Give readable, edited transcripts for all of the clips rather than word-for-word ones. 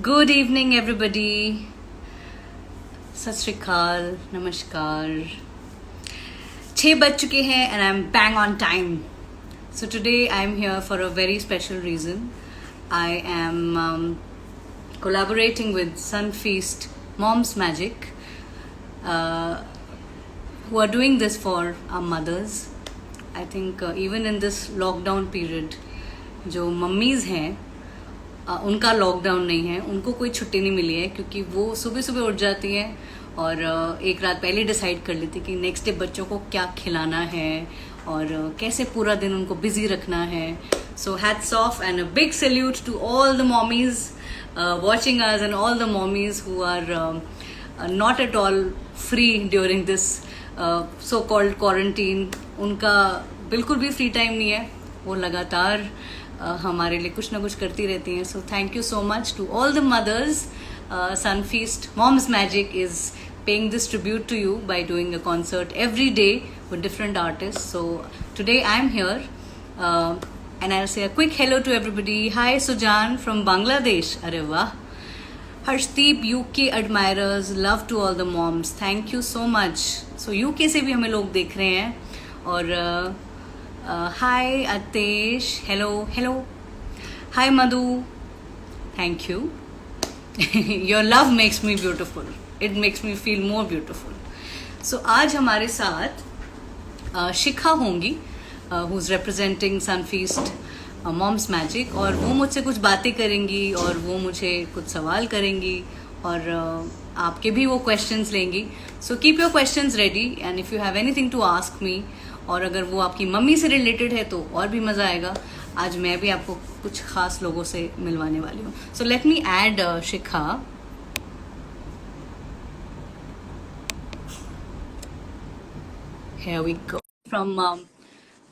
Good evening, everybody. सत श्री अकाल, नमस्कार. 6 बज चुके हैं and I'm bang on time. So today I'm here for a very special reason. I am collaborating with Sunfeast Mom's Magic, who are doing this for our mothers. I think even in this lockdown period, जो mummy's हैं उनका lockdown नहीं है, उनको कोई छुट्टी नहीं मिली है क्योंकि वो सुबह सुबह उठ जाती हैं और एक रात पहले डिसाइड कर लेती कि नेक्स्ट डे बच्चों को क्या खिलाना है और कैसे पूरा दिन उनको बिजी रखना है. So hats off and a big salute to all the mommies watching us and all the mommies who are not at all free during this so-called quarantine. उनका बिल्कुल भी फ्री टाइम नहीं है, वो लगातार हमारे लिए कुछ ना कुछ करती रहती हैं. So thank you so much to all the mothers. Sunfeast Mom's Magic is paying this tribute to you by doing a concert every day with different artists. So today I'm here and I'll say a quick hello to everybody. Hi Sujan from Bangladesh. Arre wah. Harshdeep UK admirers, love to all the moms. Thank you so much. So UK से भी हमें लोग देख रहे हैं और hi Atesh, hello. Hi Madhu, thank you. Your love makes me beautiful. It makes me feel more beautiful. So आज हमारे साथ शिखा होंगी, who's representing Sunfeast Mom's Magic, और वो मुझसे कुछ बातें करेंगी और वो मुझे कुछ सवाल करेंगी और आपके भी वो questions लेंगी. So keep your questions ready and if you have anything to ask me, और अगर वो आपकी मम्मी से रिलेटेड है तो और भी मज़ा आएगा. आज मैं भी आपको कुछ खास लोगों से मिलवाने वाली हूँ. So let me add Shikha. Here we go. From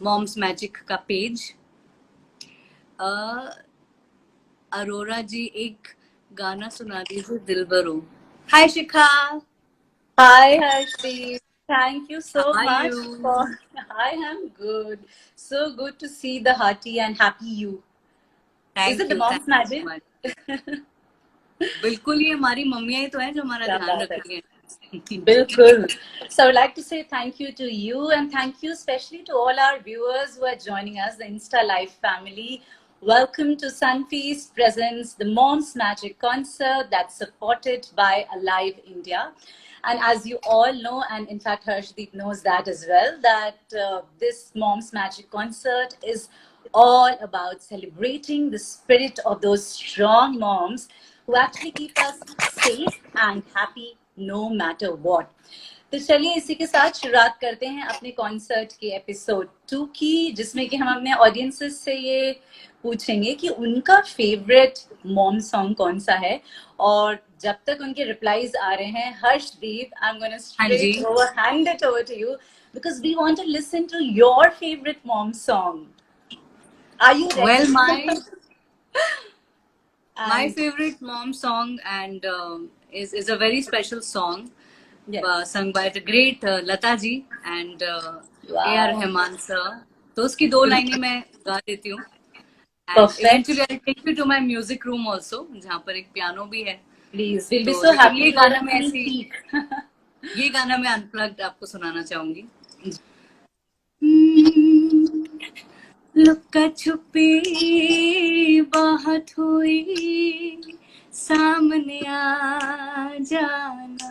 Mom's Magic का पेज. अरोरा जी एक गाना सुना दीजिए दिलबरो. हाय शिखा. Hi, Harshdeep. Thank you so How are much you? for. I am good. So good to see the hearty and happy you. Thank Is it the you, mom's thank you magic? so much. बिल्कुल, ये हमारी मम्मियाँ ही तो हैं जो हमारा क्या ध्यान बात रख है. रही हैं. Bilkul. So I would like to say thank you to you and thank you especially to all our viewers who are joining us, the Insta Live family. Welcome to Sunfeast presents the Mom's Magic concert that's supported by Alive India. And as you all know, and in fact Harshdeep knows that as well, that this Mom's Magic concert is all about celebrating the spirit of those strong moms who actually keep us safe and happy no matter what. तो चलिए इसी के साथ शुरुआत करते हैं अपने concert के एपिसोड 2 की, जिसमें कि हम अपने ऑडियंसेस से ये पूछेंगे कि उनका फेवरेट मॉम सॉन्ग कौन सा है. और जब तक उनके रिप्लाईज आ रहे हैं, Harshdeep, I am gonna straight over hand it over to you because we want to listen to your favourite mom song. Are you ready? Well, my favorite mom song and is a very special song. Yes. Sung by the great Lata ji and Wow. A.R. Rahman sir. तो उसकी 2 लाइनें मैं गा देती हूँ. And Perfect. eventually I'll take you to my music room also, जहाँ पर एक पियानो भी है. Please, we'll be तो so happy. ये to गाना have मैं a ऐसी sneak peek. ये गाना मैं अनप्लग्ड आपको सुनाना चाहूंगी. लुका छुपी बात हुई, सामने आ जाना.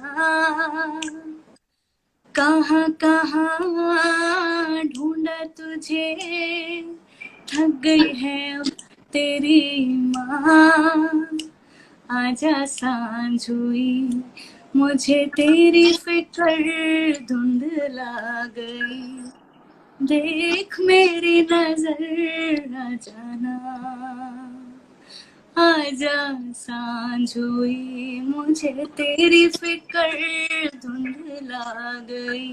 कहाँ कहाँ ढूंढा तुझे, थक गई है अब तेरी माँ. आजा सांझ हुई, मुझे तेरी फिक्र धुंधला गई. देख मेरी नजर आ जाना. आजा सांझ हुई, मुझे तेरी फिक्र धुंधला गई.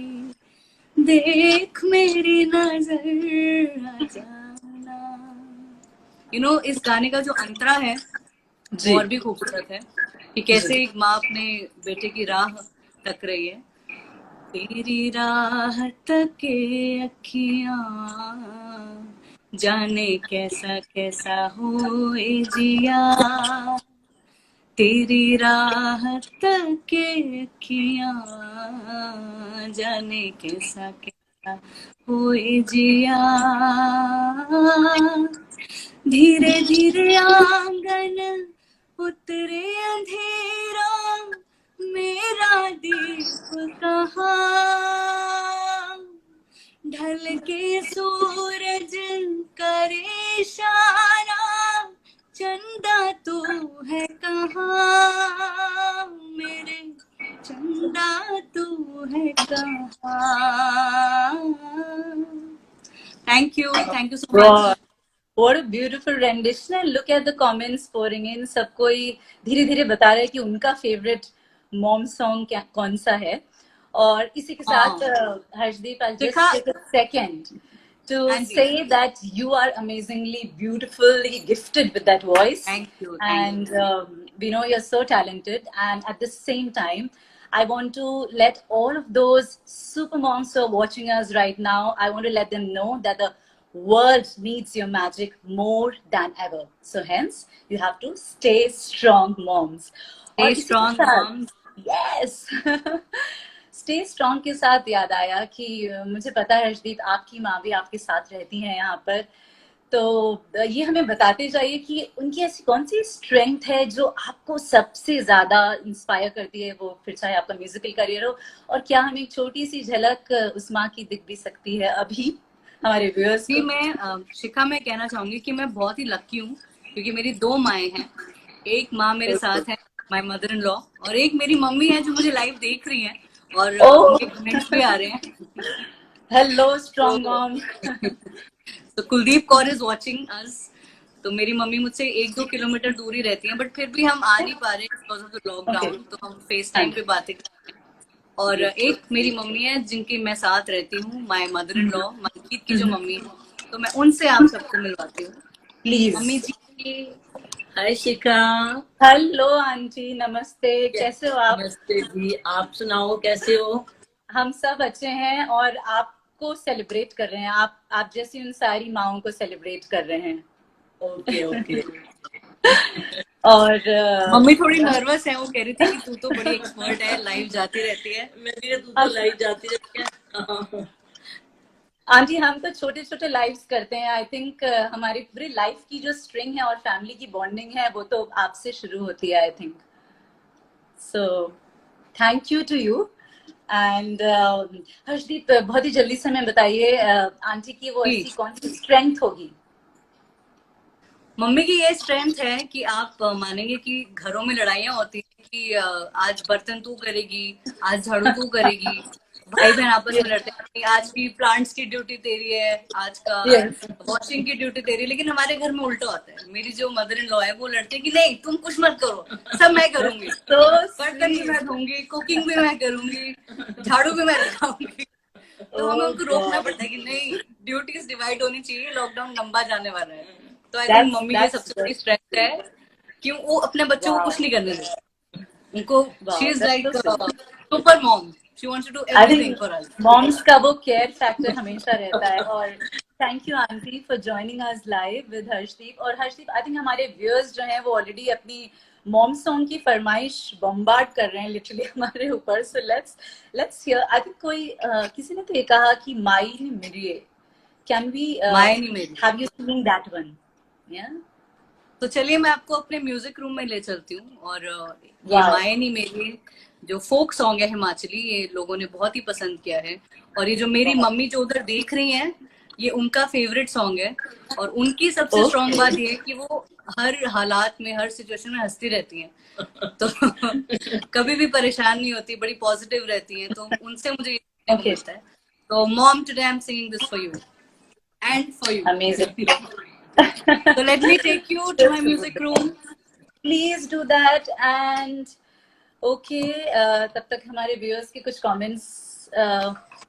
देख मेरी नजर आ जाना. यू नो, इस गाने का जो अंतरा है वो और भी खूबसूरत है कि कैसे एक माँ अपने बेटे की राह तक रही है. तेरी राह तके अखियां, जाने कैसा कैसा होए जिया. तेरी राहत के अखियां, जाने कैसा कैसा होए जिया, धीरे धीरे आंगन उतरे अंधेरा, मेरा दीप कहाँ, ढल के सूरज करे इशारा, चंदा तू है कहाँ, मेरे चंदा तू है कहाँ. Thank you so much. Wow. What a beautiful rendition, and look at the comments pouring in. सब कोई धीरे धीरे बता रहे हैं कि उनका फेवरेट मॉम सॉन्ग कौन सा है. और इसी के साथ Harshdeep, I'll just take a second to say that you are amazingly beautifully gifted with that voice. Thank you. And we know you're so talented, and at the same time I want to let all of those super moms who are watching us right now, I want to let them know that the world needs your magic more than ever. So hence, you have to stay strong, moms. Stay strong, moms. Yes. Stay strong के साथ याद आया कि मुझे पता है हर्षदीप, आपकी माँ भी आपके साथ रहती हैं यहाँ पर, तो ये हमें बताते जाइए कि उनकी ऐसी कौन सी स्ट्रेंथ है जो आपको सबसे ज्यादा इंस्पायर करती है, वो फिर चाहे आपका म्यूजिकल करियर हो, और क्या हमें एक छोटी सी झलक उस माँ की दिख भी सकती है अभी हमारे व्यूअर्स को? मैं शिखा मैं कहना चाहूंगी कि मैं बहुत ही लकी हूँ, क्योंकि मेरी 2 माएँ हैं. एक माँ मेरे साथ है, माय मदर इन लॉ, और एक मेरी मम्मी है जो मुझे लाइव देख रही हैं, और उनके कमेंट्स भी आ रहे हैं. Hello strong mom. तो Kuldeep Kaur is watching us. तो मेरी मम्मी मुझसे 1-2 किलोमीटर दूर ही रहती हैं, बट फिर भी हम आ नहीं पा रहे बिकॉज ऑफ द लॉकडाउन, तो हम फेस टाइम पे बातें कर रहे हैं. और एक मेरी मम्मी है जिनकी मैं साथ रहती हूँ, माय मदर इन लॉ, मनकीत की जो मम्मी है, तो मैं उनसे आप सबको मिलवाती हूँ. Please. Mummy ji. Hi Shikha. Hello aunty, नमस्ते. कैसे हो आप? नमस्ते जी, आप सुनाओ कैसे हो? हम सब अच्छे हैं, और आपको सेलिब्रेट कर रहे हैं. आप जैसी उन सारी माओं को सेलिब्रेट कर रहे हैं. Okay okay. और मम्मी थोड़ी नर्वस है, वो कह रही थी कि तू तो बड़ी एक्सपर्ट है, लाइव जाती रहती है. मैं धीरे तू तो लाइव जाती रहती है. आंटी, हम तो छोटे छोटे लाइव्स करते हैं. आई थिंक हमारी पूरी लाइफ की जो स्ट्रिंग है और फैमिली की बॉन्डिंग है, वो तो आपसे शुरू होती है, I think. So thank you to you. And Harshdeep, बहुत ही जल्दी से हमें बताइए आंटी की वो ऐसी कौन सी स्ट्रेंथ होगी? मम्मी की ये स्ट्रेंथ है कि आप मानेंगे कि घरों में लड़ाइयाँ होती हैं कि आज बर्तन तू करेगी, आज झाड़ू तू करेगी, भाई बहन आपस में लड़ते हैं, आज की प्लांट्स की ड्यूटी तेरी है, आज का वॉशिंग की ड्यूटी तेरी. लेकिन हमारे घर में उल्टा होता है. मेरी जो मदर इन लॉ है वो लड़ते हैं कि नहीं तुम कुछ मत करो, सब मैं करूंगी. तो बर्तन भी मैं धोऊंगी, कुकिंग भी मैं करूंगी, झाड़ू भी मैं लगाऊंगी. तो हमें उनको रोकना पड़ता है कि नहीं, ड्यूटीज डिवाइड होनी चाहिए, लॉकडाउन लंबा जाने वाला है. तो आई थिंक मम्मी की सबसे बड़ी स्ट्रेंथ है कि वो अपने बच्चों को कुछ नहीं करने देती. उनको she is like super mom. She wants to do everything for us. Moms का वो केयर फैक्टर हमेशा रहता है. और thank you aunty for joining us live with Harshdeep. और हर्षदीप, आई थिंक हमारे व्यूअर्स जो हैं वो ऑलरेडी अपनी मॉम सॉन्ग की फरमाइश बॉम्बार्ड कर रहे हैं लिटरली हमारे ऊपर. So let's hear. I think कोई किसी ने तो ये कहा कि माई नहीं मेरी. Can we have you singing that one? तो चलिए मैं आपको अपने म्यूजिक रूम में ले चलती हूँ. और ये माए नहीं मेरी जो फोक सॉन्ग है हिमाचली, ये लोगों ने बहुत ही पसंद किया है. और ये जो मेरी मम्मी जो उधर देख रही हैं, ये उनका फेवरेट सॉन्ग है. और उनकी सबसे स्ट्रॉन्ग बात ये है कि वो हर हालात में, हर सिचुएशन में हंसती रहती हैं. तो कभी भी परेशान नहीं होती, बड़ी पॉजिटिव रहती हैं. तो उनसे मुझे ये मिलता है. तो mom, today I am singing this for you and for you. Amazing. So let me take you to my music room. Please do that. And okay, तब तक हमारे viewers के कुछ comments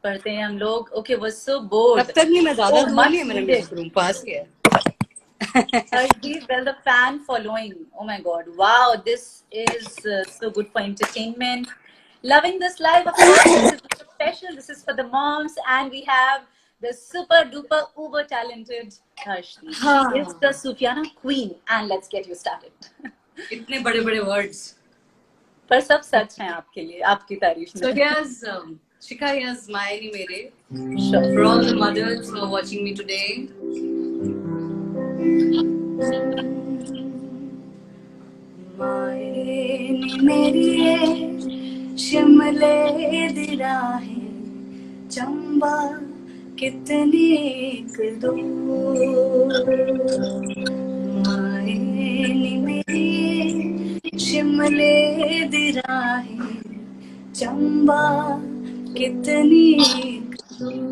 पढ़ते हैं हम लोग. Okay, was so bored. तब तक नहीं, मैं ज़्यादा दूर नहीं है, मेरे music room पास ही है. Well, the fan following. Oh my God! Wow, this is so good for entertainment. Loving this live, of course. This is special. This is for the moms, and we have the super duper uber talented Harshdeep. It's the Sufiana Queen, and let's get you started. इतने बड़े बड़े words. पर सब सच हैं आपके लिए, आपकी तारीफ So में. here's Shikha, here's Mayani Mere. Sure. For all the mothers who are watching me today. Mayani मेरी शिमले दी राहें चंबा कितनी दूर. मायनी मेरी शिमले दी राहें चंबा कितनी दूर.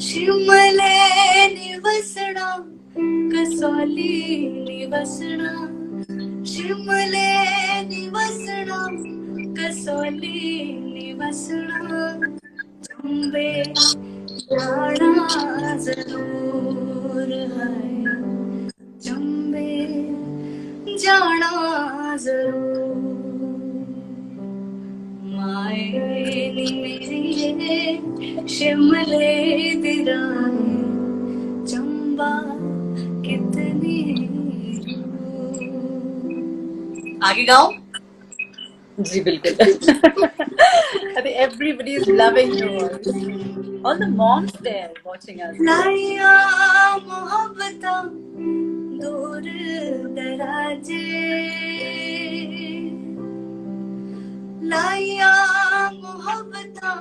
शिमले निवसना कसौली निवसना. शिमले निवसना कसौली निवसना. चंबे जाना जरूर है. चंबे जाना जरूर. मायनी मेरी शिमले दी राहें चंबा कितनी दूर. आगे गाओ. जी बिल्कुल. I think everybody is loving your voice. All the moms there watching us. लाया मोहब्बता दूर दराजे. लाया मोहब्बता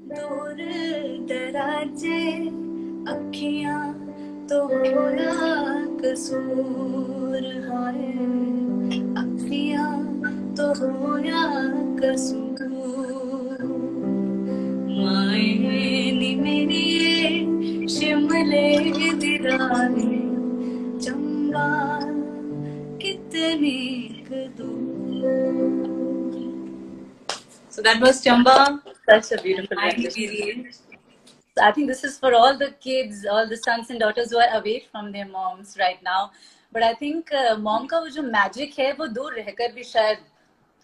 दूर दराजे. अखियां तो होया कसूर है. अखियां तो होया कसूर. मायनी मेरी शिमले दी राहें चंबा कितनी दूर. So that was Chamba. Such a beautiful Mayani rendition. Mere. So I think this is for all the kids, all the sons and daughters who are away from their moms right now. But I think mom का वो जो magic है वो दूर रहकर भी शायद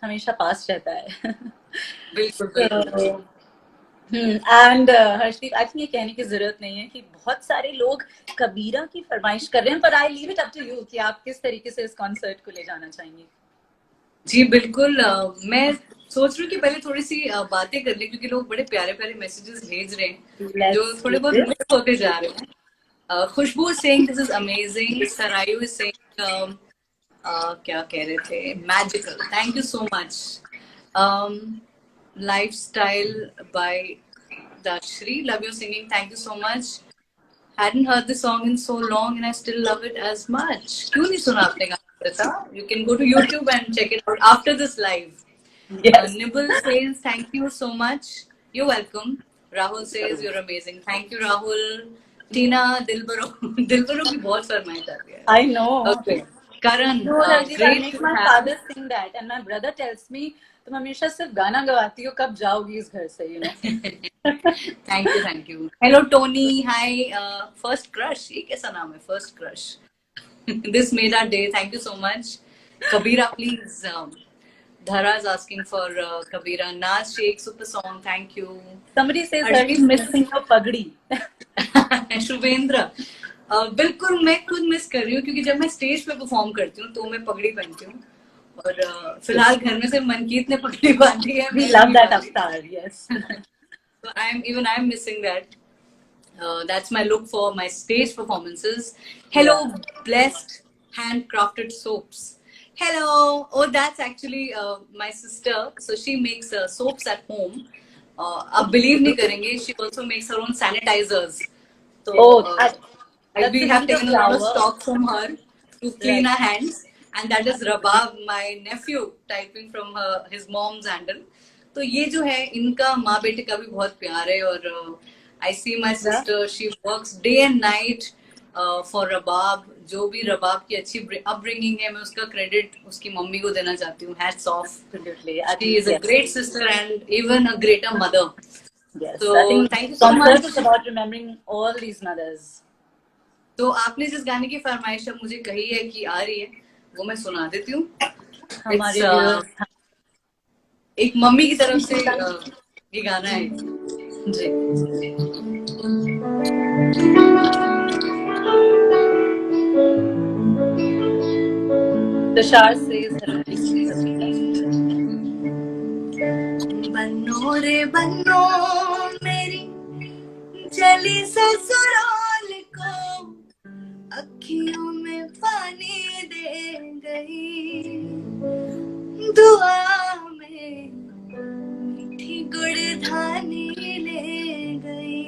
हमेशा पास रहता है. बिल्कुल. एंड हर्षदीप, आई थिंक ये कहने की जरूरत नहीं है कि बहुत सारे लोग कबीरा की फरमाइश कर रहे हैं, पर I leave it up to you कि आप किस तरीके से इस कॉन्सर्ट को ले जाना चाहेंगे. जी बिल्कुल. मैं सोच रही हूँ कि पहले थोड़ी सी बातें कर ले, क्योंकि लोग बड़े प्यारे प्यारे मैसेजेस भेज रहे हैं जो थोड़े बहुत मिस होते जा रहे हैं. Khushboo is saying this is amazing. Sarayu is saying क्या कह रहे थे, magical. Thank you so much. Lifestyle by Dashri, love your singing, thank you so much. Hadn't heard the song in so long and I still love it as much. क्यों नहीं सुना आपने गाना पता? You can go to YouTube and check it out after this live. Yes. Nibble says thank you so much. You're welcome. Rahul says you're amazing. Thank you Rahul. Tina Dilbaro Dilbaro की बहुत फरमाइश आती है. I know. Okay. Karan, No, Harjeet, I great make to my have. father sing that and my brother tells me तुम हमेशा सिर्फ गाना गवाती हो, कब जाओगी इस घर से, you know. Thank you. Hello Tony, hi. First crush, ये कैसा नाम है? First crush. This made our day. Thank you so much. Kabira, please. Dhara is asking for Kabira. Naz Sheikh, super song. Thank you. Somebody says Harjeet Harjeet missing your pagdi. Shubhendra, बिल्कुल मैं खुद miss कर रही हूँ, क्योंकि जब मैं stage पे परफॉर्म करती हूँ तो मैं पगड़ी पहनती हूँ, और फिलहाल घर में से मनकीत ने पगड़ी बांधी है. We love that avatar, yes. So I'm missing that. That's my look for my stage performances. Hello, blessed handcrafted soaps. Hello. Oh, that's actually my sister. So she makes soaps at home. आप believe नहीं करेंगे, she also makes her own sanitizers. So we have taken a lot of stock from her to clean our hands. And that is Rabab, my nephew, typing from his mom's handle. तो ये जो है इनका माँ बेटे का भी बहुत प्यार है, और I see my sister, she works day and night for Rabab. जो भी रबाब की अच्छी upbringing है, मैं उसका credit उसकी मम्मी को देना चाहती हूँ. Hats off. Absolutely. She is a great sister and even a greater mother. Yes. So I think thank you so much. It's about remembering all these mothers. तो आपने जिस गाने की फरमाइश अब मुझे कही है कि आ रही है, वो मैं सुना देती हूँ. एक मम्मी की तरफ से ये गाना है जी. Tushar says hello. बनो रे बनो मेरी चली ससुराल को, अखियों में पानी दे गई, दुआ में मीठी गुड़धानी ले गई।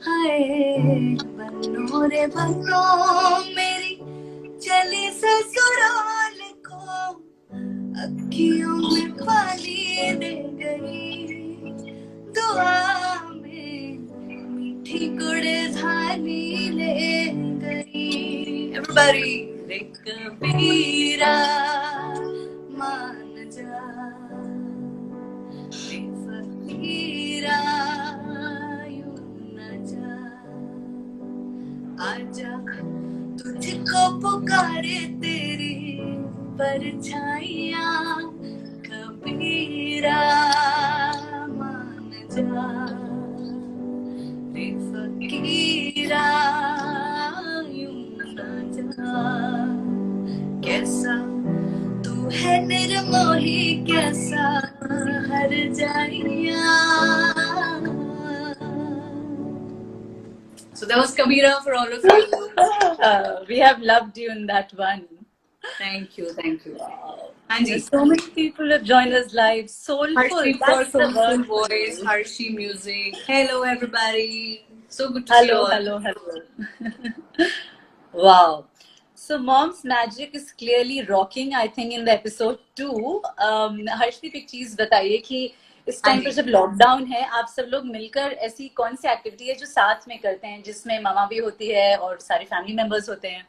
हाय बनो रे बनो मेरी चली ससुराल को, अखियों में पानी दे गई, दुआ में मीठी गुड़धानी ले गई। Everybody, रे कबीरा मान जा, रे फकीरा यूं न जा, आजा तुझको पुकारे तेरी परछाइयाँ, कबीरा मान जा, रे फकीरा यूं न जा। कैसा तू है निर्मोही, कैसा हर जाइया। So that was Kabira for all of you. We have loved you in that one. Thank you, thank you. Anji, So many people have joined us live. Soulful. Harshi for That's the Soulful word. Voice, Harshi Music. Hello everybody. So good to see you all. Hello. Wow. So Mom's Magic is clearly rocking, I think, in the episode 2. Harshdeep एक चीज बताइए कि इस time पर जब lockdown है, आप सब लोग मिलकर ऐसी कौन सी एक्टिविटी है जो साथ में करते हैं, जिसमें मामा भी होती है और सारे फैमिली मेंबर्स होते हैं?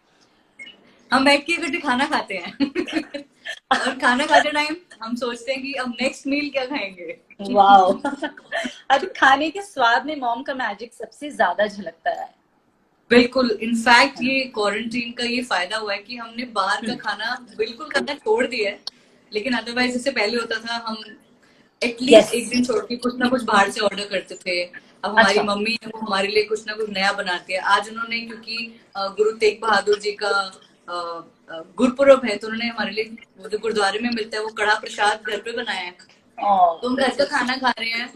हम बैठ के इकट्ठे खाना खाते हैं और खाना खाते टाइम हम सोचते हैं कि अब नेक्स्ट मील क्या खाएंगे। वाओ। अब खाने के स्वाद में मॉम का मैजिक सबसे ज्यादा झलकता है। बिल्कुल, इनफैक्ट ये क्वारंटीन का ये फायदा हुआ है कि हमने बाहर का खाना बिल्कुल खाना छोड़ दिया है, लेकिन अदरवाइज जैसे पहले होता था हम एटलीस्ट एक दिन छोड़ के कुछ ना कुछ बाहर से ऑर्डर करते थे। अब हमारी मम्मी है वो हमारे लिए कुछ ना कुछ नया बनाती है। आज उन्होंने, क्योंकि गुरु तेग बहादुर जी का गुरपुरब है, तो उन्होंने हमारे लिए वो जो गुरुद्वारे में मिलता है वो कड़ा प्रसाद घर पे बनाया है। तो हम घर का खाना खा रहे हैं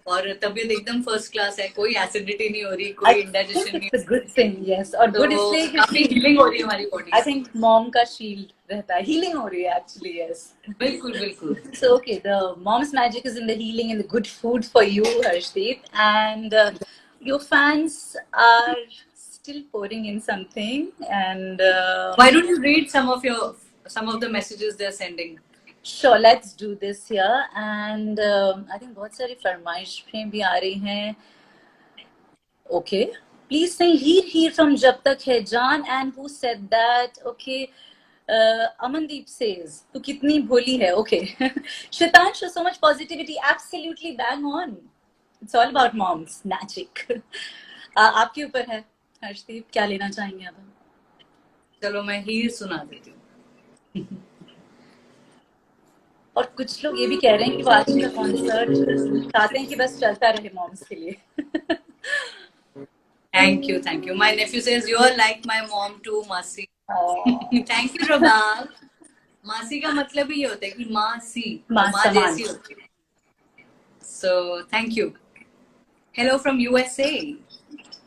और तबीयत एकदम फर्स्ट क्लास है, कोई एसिडिटी नहीं हो रही, कोई इंडाइजेशन नहीं। It's a good thing, yes. और good इसलिए काफी हीलिंग हो रही है हमारी बॉडी। I think mom का शील्ड रहता है, हीलिंग हो रही है actually, yes. बिल्कुल बिल्कुल। So okay, the mom's magic is in the healing and the good food for you, Harshdeep, and your fans are still pouring in something, and why don't you read some of the messages they're sending? Sure, let's do this here. And I think बहुत सारी फरमाइशें भी आ रही हैं. Okay, please say hear from जब तक है जान. And who said that? Okay, Amandeep says तू कितनी भोली है. Okay, Shitansh, so much positivity. Absolutely bang on. It's all about mom's magic. आपके ऊपर है हर्षदीप, क्या लेना चाहेंगे अब? चलो मैं हीर सुना देती हूँ। और कुछ लोग ये भी कह रहे हैं कि वो आज का कॉन्सर्ट चाहते हैं कि बस चलता रहे मॉम्स के लिए। Thank you. My nephew says you are like my mom too, Masi. Thank you, Rabal. मासी का मतलब ही ये होता है कि माँ जैसी होती है। So thank you. Hello from USA.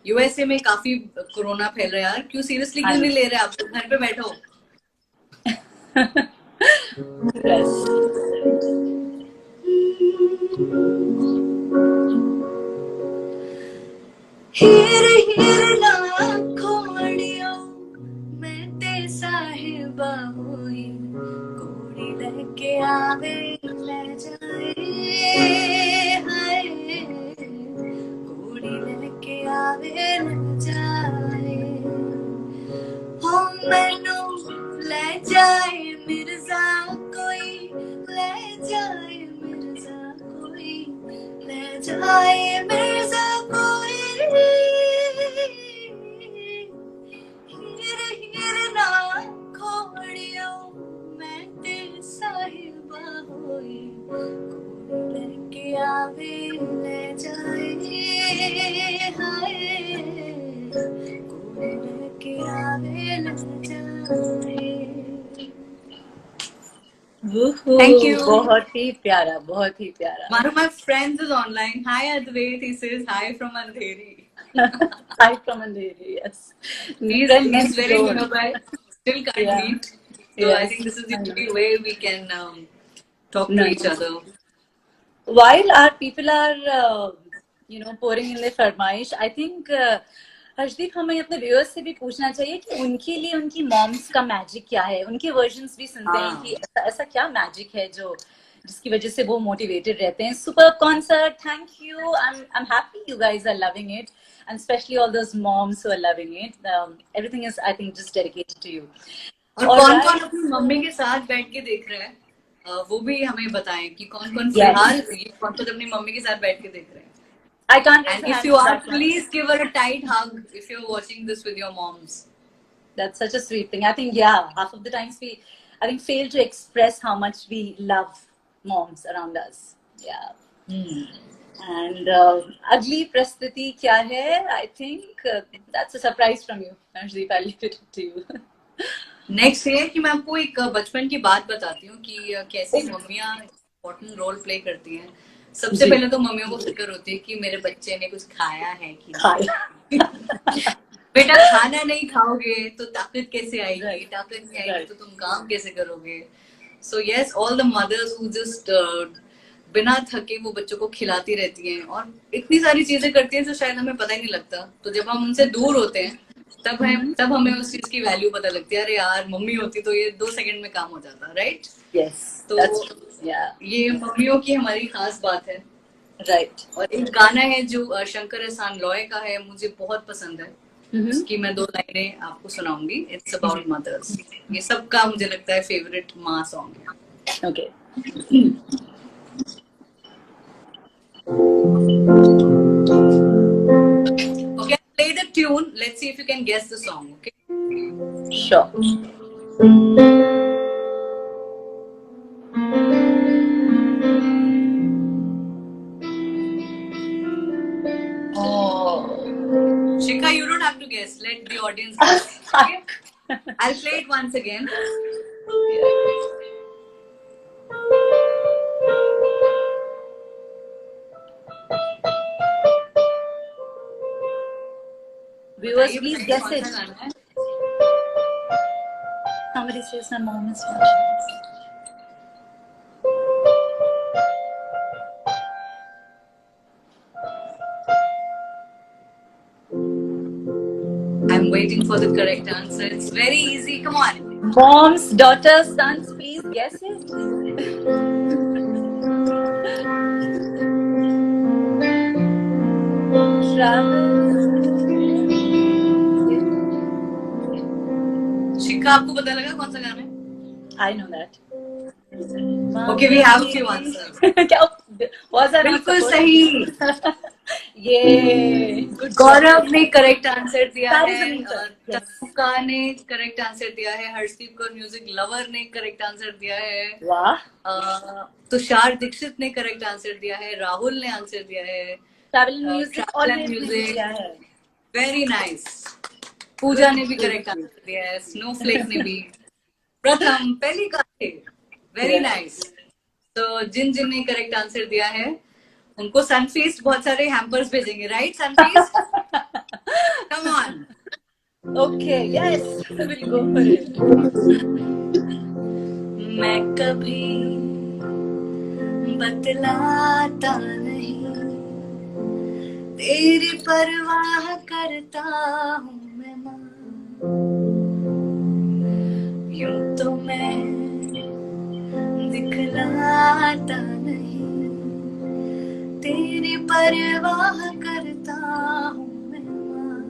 USA में काफी कोरोना फैल रहा है यार, क्यों सीरियसली क्यों नहीं ले रहे आप लोग? घर पे बैठो। Yes. हीर हीर ना खोड़ियो मैं ते साहिबा हुई, कोड़ी लेके आवे ले जाए, हाय कोड़ी लेके आवे ले जाए, हो मैनू ले जाए मिर्जा कोई, ले जाए मिर्जा कोई, ले जाए मिर्जा कोई, हीर हीर ना खोड़ियो मैं ते साहिबा होई, कोई लेके आवे ले जाए, हाय कोई लेके आवे ले जाए। Thank you. बहुत ही प्यारा, बहुत ही प्यारा. One of my friends is online. Hi Advait, he says hi from Andheri. Hi from Andheri, yes. He's very nearby. Still can't Yeah. meet. So I Yes, think this is the I know. only way we can talk to No. each other. While our people are, pouring in their फरमाइश, I think Harshdeep, हमें अपने viewers से भी पूछना चाहिए कि उनके लिए उनकी मॉम्स का मैजिक क्या है. उनके वर्जन्स भी सुनते हैं कि ऐसा क्या मैजिक है जो जिसकी वजह से वो मोटिवेटेड रहते हैं. Super concert, thank you. I'm happy you guys are loving it, and especially all those moms who are loving it. Everything is, I think, just dedicated to you. और कौन-कौन अपनी मम्मी के साथ बैठ के देख रहे हैं, वो भी हमें बताएं कि कौन-कौन फिलहाल कौन-कौन अपनी मम्मी के साथ बैठ के देख रहे हैं. I can't. And if you are, please give her a tight hug if you're watching this with your moms. That's such a sweet thing. I think, yeah, half of the times we, I think, fail to express how much we love moms around us. Yeah. And अगली प्रस्तुति क्या है? I think that's a surprise from you, Harshdeep. I'll leave it to you. Next ये है कि मैं आपको एक बचपन की बात बताती हूँ कि कैसे मम्मियाँ इम्पोर्टेंट रोल प्ले करती हैं. सबसे पहले तो मम्मियों को फिक्र होती है कि मेरे बच्चे ने कुछ खाया है कि नहीं. बेटा खाना नहीं खाओगे तो ताकत कैसे आएगी, ताकत नहीं आएगी तो तुम काम कैसे करोगे. So yes, all the mothers who just बिना थके वो बच्चों को खिलाती रहती हैं और इतनी सारी चीजें करती हैं जो शायद हमें पता ही नहीं लगता. तो जब हम उनसे दूर होते हैं तब हमें उस चीज की वैल्यू पता लगती है. अरे यार, मम्मी होती तो ये 2 सेकंड में काम हो जाता. राइट. Yes. तो ये मम्मियों की हमारी खास बात है. राइट. और एक गाना है जो शंकर एहसान लॉय का है, मुझे बहुत पसंद है. उसकी मैं 2 लाइनें आपको सुनाऊंगी. It's about mother's. ये सबका मुझे लगता है फेवरेट माँ सॉन्ग है. Okay. Okay, play the tune. Let's see if you can guess the song. Okay. Sure. Shikha, you don't have to guess. Let the audience guess. Okay? I'll play it once again. Viewers, please guess it. Somebody says my mom is watching. I'm waiting for the correct answer. It's very easy. Come on. Moms, daughters, sons, please guess it. शिखा, आपको पता लगा कौन सा गाना है? I know that. Okay, we have a few answers. क्या was that? बिल्कुल सही. ये गौरव ने करेक्ट आंसर दिया सारी है. जमीन पर. तनुका ने करेक्ट आंसर दिया है. हर्षदीप कौर म्यूजिक लवर ने करेक्ट आंसर दिया है. वाह. तुषार दीक्षित ने करेक्ट आंसर दिया है. राहुल ने आंसर दिया है. ट्रैवल म्यूजिक और म्यूजिक दिया है. Very nice. पूजा ने भी करेक्ट आंसर दिया है. स्नोफ्लेक ने भी. प्रथम पहली काटे. Very nice. तो जिन ने करेक्ट आंसर दिया है उनको सनफीस्ट बहुत सारे हैम्पर्स भेजेंगे. Right Sunfeast? Come on. Okay, yes, we'll go for it. मैं कभी बतलाता नहीं, तेरी परवाह करता हूँ मैं माँ. यूं तो मैं दिखलाता नहीं, तेरी परवाह करता हूँ मैं माँ.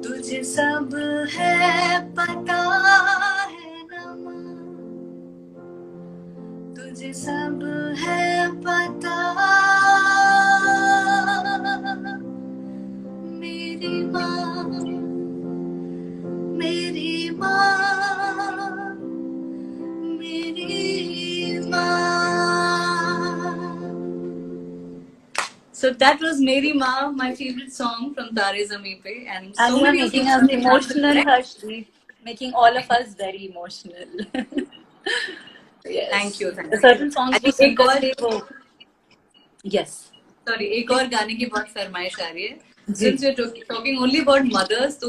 तुझे सब है पता है ना माँ, तुझे सब है पता. मेरी माँ, मेरी माँ, मेरी माँ. So that was Meri Maa, my favorite song from Tare Zameen Pe, and so you are many making of us you emotional, Harshdeep. Making all of us very emotional. Yes. Thank you, thank The you. certain songs I जो think सुन करके वो yes. Sorry एक और गाने की बहुत फरमाइश आ रही है. जी. Since you're talking only about mothers, तो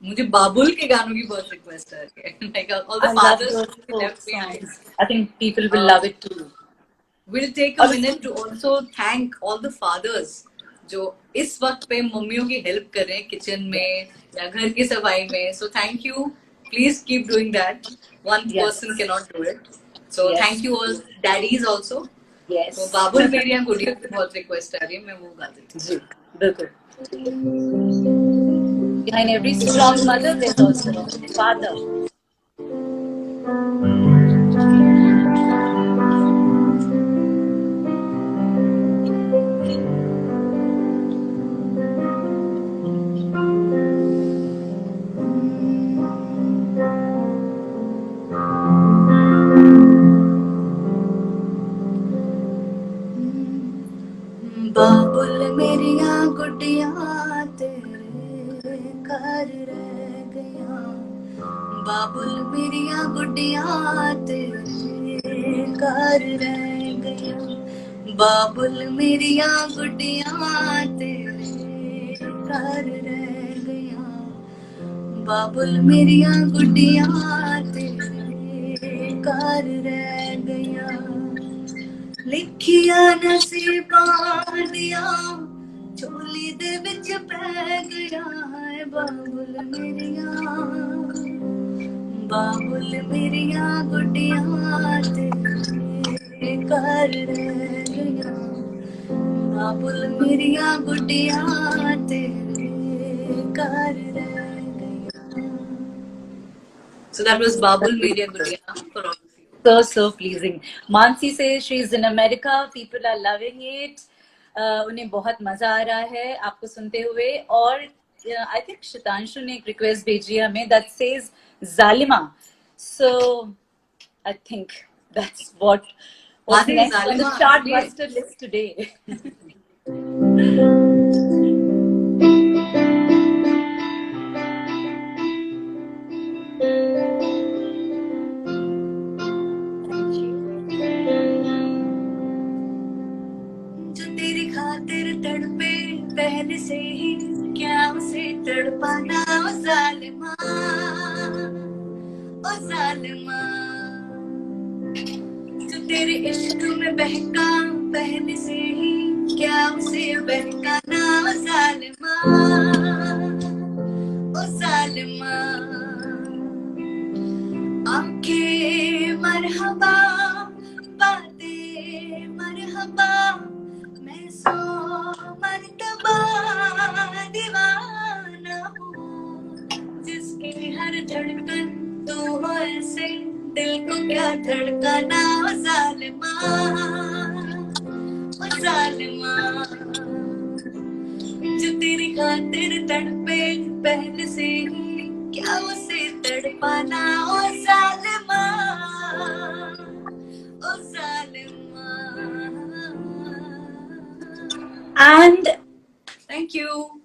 मुझे बाबुल के गानों की बहुत रिक्वेस्ट आ रही है. Like all the I love fathers those who folk left behind. songs. I think people will Uh, love it too. We'll take a minute to also thank all the fathers जो इस वक्त पे मम्मियों की help कर रहे हैं kitchen में या घर की सफाई में. So thank you. Please keep doing that. One Yes. person cannot do it. So Yes. thank you all daddies also. Yes. तो बाबुल मेरी यहाँ गुड़िया की बहुत रिक्वेस्ट आ रही है, मैं वो गा देती हूँ. जी, बिल्कुल. Behind every strong mother, there's also a father. बाबुल मेरिया गुड़िया तेरे घर रह गया. बाबुल मेरिया गुड़िया तेरे घर रह गया. बाबुल मेरिया गुड़िया तेरे घर रह गया. बाबुल मेरिया गुड़िया तेरे घर रह गया. लिखिया नसीबां दिया झोली दे विच पै गया है. बाबुल मेरिया गुड़िया तेरे घर रह गया. बाबुल मेरिया गुड़िया तेरे घर रह गया. So that was Babul Meria Gudiya for all of you. So pleasing. Mansi says she's in America. People are loving it. उन्हें बहुत मजा आ रहा है आपको सुनते हुए. और I think शितांशु ने एक रिक्वेस्ट भेजी है हमें that says Zalima. So I think that's what was next on the chartbuster list today. तेरी खातिर तड़पे पहले से ही क्या उसे तड़पाना. ओ जालिमा, ओ जालिमा. जो तेरे इश्क में बहका पहले से ही क्या उसे बहकाना. ओ जालिमा, ओ जालिमा. आंखें मरहबा बातें मरहबा. मैं 100 मर्तबा दीवाना हूँ जिसकी हर धड़कन तू हो ऐसे दिल को क्या धड़काना. ओ जालिमा, ओ जालिमा. जो तेरी खातिर तड़पे पहले से ही क्या उसे तड़पाना. ओ जालिमा, ओ जालिमा. And thank you.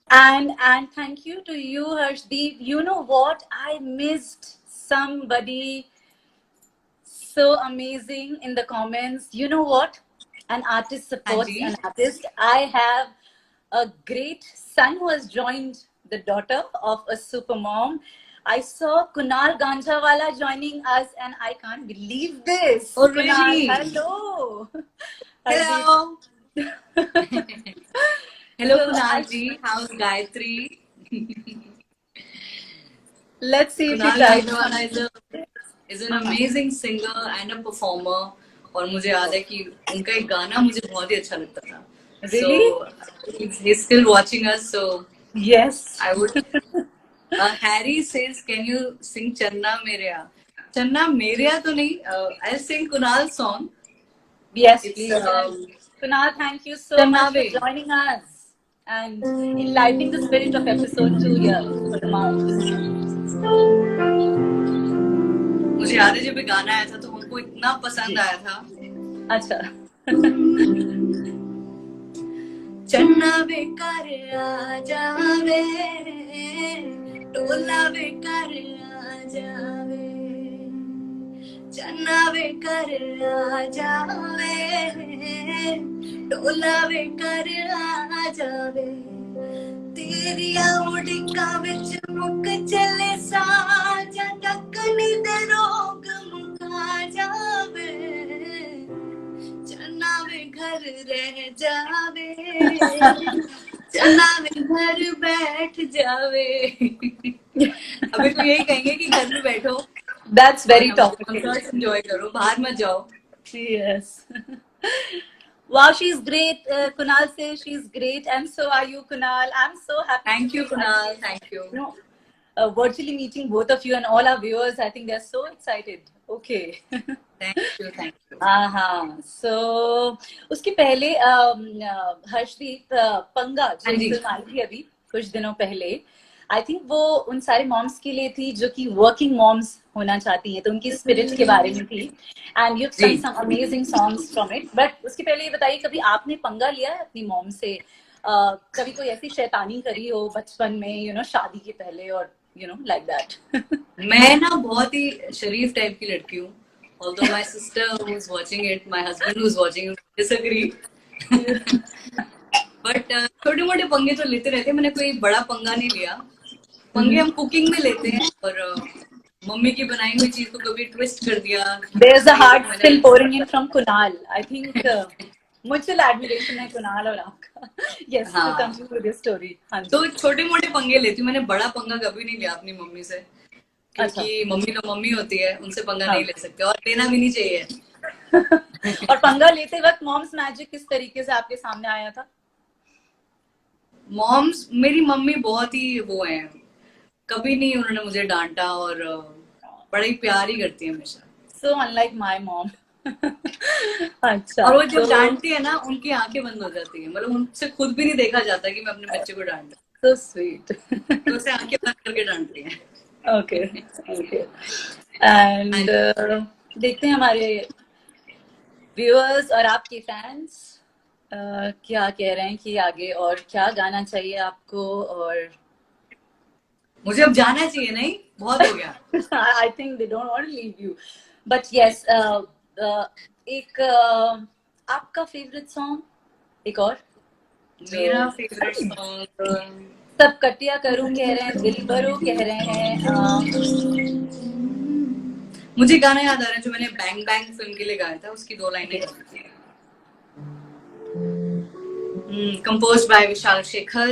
And thank you to you, Harshdeep. You know what? I missed somebody so amazing in the comments. You know what? An artist supports an artist. I have a great son who has joined the daughter of a super mom. I saw Kunal Ganjawala joining us and I can't believe this. Oh, Kunal, really? hello. Hello. Hello, Kunalji. How's Gayatri? Let's see if Kunal he tries. Ganjawala is an amazing singer and a performer. और मुझे याद है कि उनका एक गाना मुझे बहुत ही अच्छा लगता था. Really? So he's still watching us. So yes, I would. Harry says, "Can you sing Channa Mereya?" Channa Mereya तो नहीं. I'll sing Kunal's song. Yes, It's, please. Kunal, thank you so much for joining us and enlightening the spirit of episode 2 here for the moms. मुझे याद है जब ये गाना आया था तो हमको इतना पसंद आया था. अच्छा. चन्ना बेकार आ जावे टोला बेकार आ जावे चन्ना वे कर आ जावे, डोला वे कर आ जावे, तेरिया उड़िका विच मुक चले साजा, टकनी दे रोग मुका जावे, चन्ना वे घर रह जावे, चन्ना वे घर बैठ जावे। अभी तो यही कहेंगे कि घर में बैठो, That's very topical. Concert enjoy करो, बाहर मत जाओ। Yes. Wow, she's great. Kunal says she's great, and so are you, Kunal. I'm so happy. Thank to you, be Kunal. Thank you. You know, virtually meeting both of you and all our viewers. I think they're so excited. Okay. Thank you. Thank you. So उसके पहले हर्षदीप पंगा जो हाँ जी। Film आई थी अभी कुछ दिनों पहले, आई थिंक वो उन सारे मॉम्स के लिए थी जो कि वर्किंग मॉम्स होना चाहती है, तो उनकी स्पिरिट के बारे में थी, and you sang some amazing songs from it. But उसके पहले ये बताइए, कभी आपने पंगा लिया है अपनी मॉम से? कभी कोई ऐसी शैतानी करी हो बचपन में, यू नो, शादी के पहले, और यू नो लाइक दैट? मैं ना बहुत ही शरीफ टाइप की लड़की हूँ। Although my sister who's watching it, my husband who's watching it disagree. But छोटे मोटे पंगे तो लेते रहते हैं, मैंने कोई बड़ा पंगा नहीं लिया। पंगे हम कुकिंग में लेते हैं, और मम्मी की बनाई हुई चीज को कभी ट्विस्ट कर दिया। There's a heart still pouring in from Kunal. I think mutual admiration है कुणाल और आपका। Yes, to continue with this story. तो छोटे मोटे पंगे लेती हूँ, मैंने बड़ा पंगा कभी नहीं लिया अपनी मम्मी से, क्योंकि मम्मी तो मम्मी होती है, उनसे पंगा नहीं ले सकते, और लेना भी नहीं चाहिए। और पंगा लेते वक्त मॉम्स मैजिक किस तरीके से आपके सामने आया था? मॉम्स, मेरी मम्मी बहुत ही वो है, कभी नहीं उन्होंने मुझे डांटा, और बड़ा ही प्यार ही करती है हमेशा। So unlike my mom. अच्छा। और वो जब डांटती है ना, उनकी आंखें बंद हो जाती है, मतलब उनसे खुद भी नहीं देखा जाता कि मैं अपने बच्चे को डांटा। So sweet. तो उसे आंखें बंद करके डांटती है। Okay. Okay. And देखते हैं हमारे व्यूअर्स और आपके फैंस क्या कह रहे हैं कि आगे और क्या गाना चाहिए आपको, और मुझे अब जाना चाहिए, नहीं बहुत हो गया। I think they don't want to leave you, but yes, एक आपका फेवरेट सॉन्ग, एक और मेरा फेवरेट सॉन्ग, सब कटिया करूं कह रहे हैं, दिल भरो कह रहे हैं। मुझे गाना याद आ रहा है जो मैंने बैंग बैंग फिल्म के लिए गाया था, उसकी 2 लाइनें कंपोज बाय विशाल शेखर।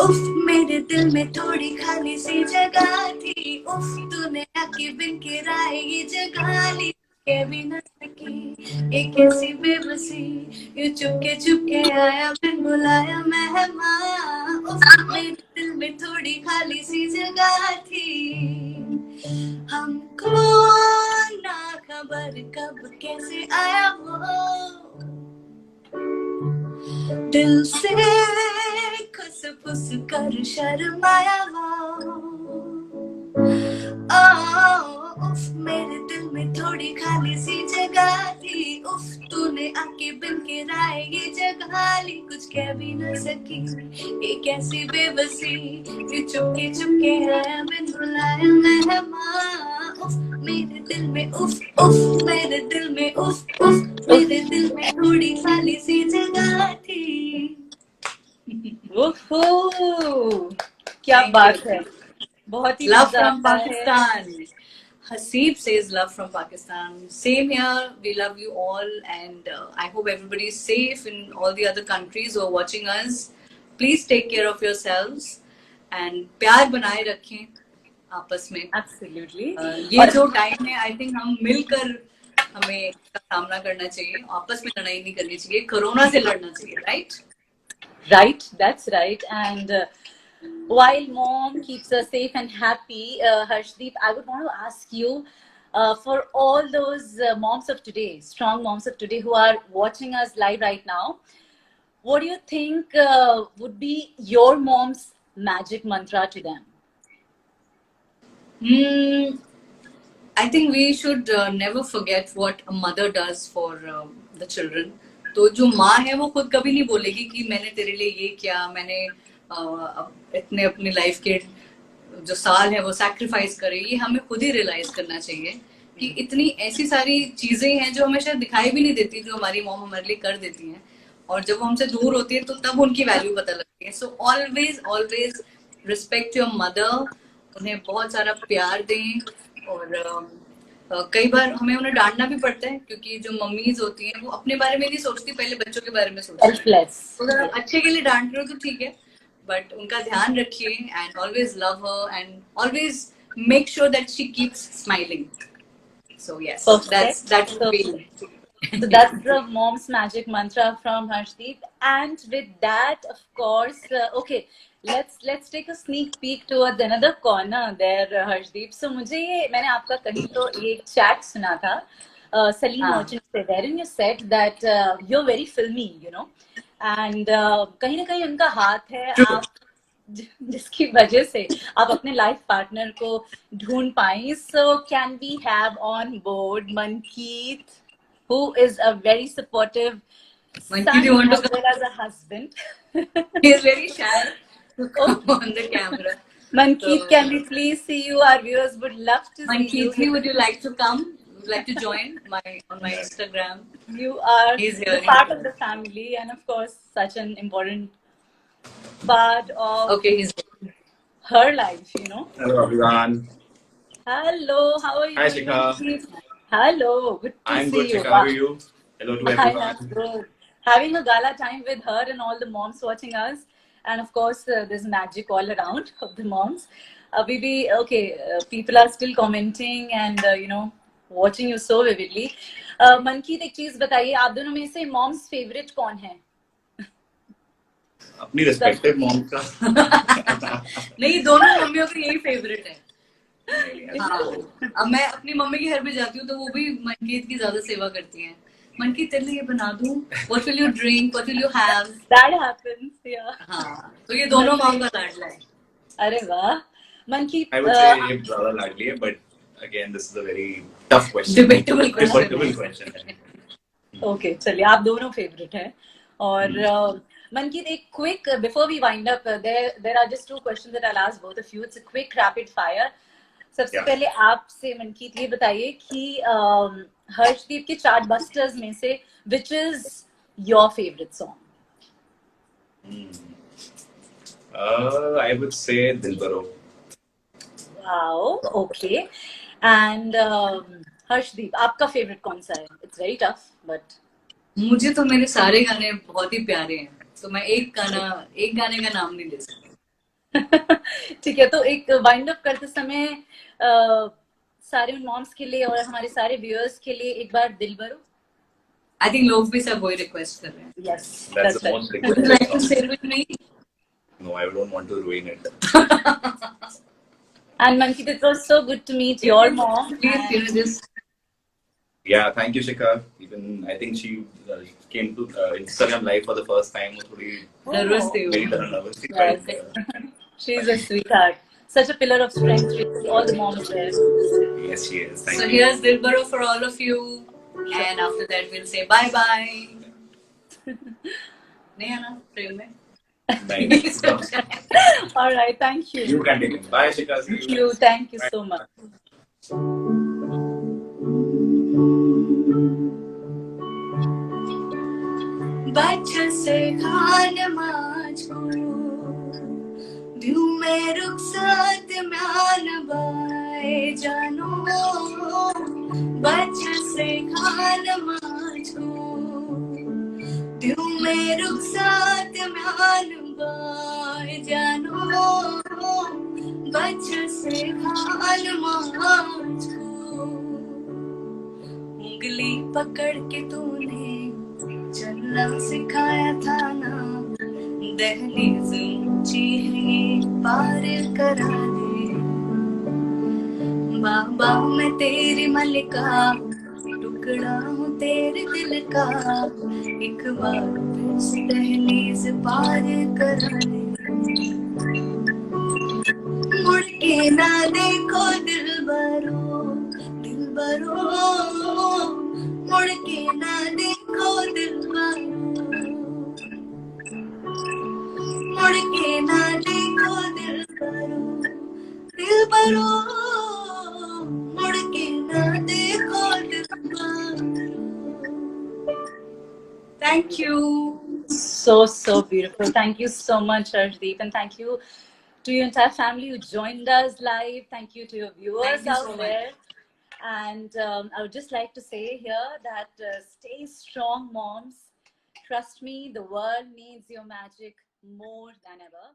उफ मेरे दिल में थोड़ी खाली सी जगह थी, उफ तूने आके बिन के राय ये जगह ली, के भी न सकी एक ऐसी बेबसी, ये चुपके आया बिन बुलाया मेहमान। उफ मेरे दिल में थोड़ी खाली सी जगह थी, हमको ना खबर कब कैसे आया वो, दिल से खुस फुस कर शर्माया वो। उफ मेरे दिल में थोड़ी खाली सी जगह थी, उफ तूने आके बिन के राय ये जगह ली, कुछ कह भी न सकी एक ऐसी बेबसी, ये चुपके आया बिन बुलाया मेहमान। उफ मेरे दिल में उफ मेरे दिल में उफ मेरे दिल में थोड़ी खाली सी जगह थी। ओहो, क्या बात है, बहुत ही Love मजा from आता है। Pakistan. Hasib says love from Pakistan. Same here. We love you all, and I hope everybody is safe in all the other countries who are watching us. Please take care of yourselves and प्यार बनाए रखें आपस में। Absolutely. ये जो time है, I think हम मिलकर हमें इसका सामना करना चाहिए, आपस में लड़ाई नहीं करनी चाहिए, कोरोना से लड़ना चाहिए, right? Right, that's right. And while mom keeps us safe and happy, Harshdeep, I would want to ask you, for all those moms of today, strong moms of today who are watching us live right now, what do you think would be your mom's magic mantra to them? I think we should never forget what a mother does for the children. तो जो माँ है वो खुद कभी नहीं बोलेगी कि मैंने तेरे लिए ये किया, मैंने इतने अपनी लाइफ के जो साल है वो सैक्रिफाइस करे, ये हमें खुद ही रियलाइज करना चाहिए कि इतनी ऐसी सारी चीजें हैं जो हमें शायद दिखाई भी नहीं देती, जो हमारी मॉम हमारे लिए कर देती हैं, और जब वो हमसे दूर होती है तो तब उनकी वैल्यू पता लगती है. So always always respect your mother, उन्हें बहुत सारा प्यार दें. और कई बार हमें उन्हें डांटना भी पड़ता है, क्योंकि जो मम्मीज होती हैं वो अपने बारे में नहीं सोचती, पहले बच्चों के बारे में सोचती है. Selfless. तो अगर आप अच्छे के लिए डांट रहे हो तो ठीक है, बट उनका ध्यान रखिए and always love her and always make sure that she keeps smiling. So yes, that's So, the so that's the mom's magic mantra from Harshdeep. And with that, of course, okay, let's take a sneak peek towards another corner there, Harshdeep. So मैंने आपका कहीं तो ये chat सुना था, Salim हाँ. Merchant से, wherein you said that you're very filmy, you know, and कहीं ना कहीं उनका हाथ है, आप जिसकी वजह से आप अपने लाइफ पार्टनर को ढूंढ पाए. So can we have on board Mankeet, who is a very supportive Mankeet, son you want to as well as a husband? He is very shy to come on the camera. Mankeet, So- can we please see you? Our viewers would love to see Mankeet, you. would you like to come? Would you like to join on my Instagram? You are He's here. part of the family, and of course, such an important part of Okay, he's her life, you know. Hello everyone. Hello, how are you? Hi, doing, Shikha. Mankeet? Hello, good to I'm see good, you. Shikha. How are you? Hello to I am everyone. good. Having a gala time with her and all the moms watching us, and of course there's magic all around of the moms. Okay, people are still commenting and you know, watching you so vividly. Mankeet, एक चीज बताइए, आप दोनों में से moms favorite कौन है? अपनी respective mom का. नहीं, दोनों मम्मियों का यही फेवरेट है. हाँ, हाँ. अब मैं अपनी मम्मी के घर पे जाती हूँ तो वो भी मनकीत की ज्यादा सेवा करती हैं. मनकीत, तेरे लिए ये बना दूँ? What will you drink? What will you have? That happens, yeah. हाँ, तो ये दोनों माँ का लाडला है. अरे वाह, Mankeet. I would say ये ज़्यादा लाडली है, but again this is a very tough question. Debatable question. Debatable question. Okay, चलिए, आप दोनों फेवरेट हैं. और Mankeet, एक quick before we wind up, there are just 2 questions that I'll ask both of you. It's a quick rapid fire. सबसे Yeah. पहले आपसे Mankeet ये बताइए कि हर्षदीप के चार्टबस्टर्स में से which is your favorite song? I would say Dilbaro. Wow, okay. And Harshdeep, आपका favorite कौन सा है? It's very tough, but मुझे तो मेरे सारे गाने बहुत ही प्यारे हैं, तो मैं एक गाने का नाम नहीं ले सकती. ठीक है, तो एक वाइंड अप करते समय सारे मॉम्स के लिए और हमारे सारे व्यूअर्स के लिए एक बार दिलबरो. I think लोग भी सब वही रिक्वेस्ट कर रहे हैं. Yes, That's that's the right. most Would you like to requested say song. with me? No, I don't want to ruin it. And Mankeet, it was so good to meet your mom. Please, you know, just Yeah, thank you, Shikha. Even I think she came to Instagram live for the first time. वो थोड़ी nervous थी मेरी वो. तरह nervous थी, Yes. but She's a sweetheart. Such a pillar of strength with all the moms there. yes, she is. Thank So you. here's Dilbaro for all of you, and after that we'll say bye bye. नहीं आना प्रेम में. Nice. All right, thank you. You continue. Bye, Shikha. See you. Thank you so much. बच्चे से खान माचको दिउ में रुखसत म्यान बाए जानो बच्चे से खान माचको दिउ में रुखसत म्यान बाए जानो बच्चे से खान माचको उंगली पकड़ के तूने चलना सिखाया था ना दहलीज ऊंची है पार करा दे बाबा मैं तेरी मलिका टुकड़ा हूँ तेरे दिल का एक बार फिर से दहलीज पार करा दे मुड़ के ना देखो दिलबरो दिलबरो मुड़ के ना देखो दिलबरो मुड़ के ना देखो Dilbaro Thank you. So beautiful. Thank you so much, Harshdeep, and thank you to your entire family who joined us live. Thank you to your viewers Thank you out so much. there. And I would just like to say here that stay strong, moms. Trust me, the world needs your magic more than ever.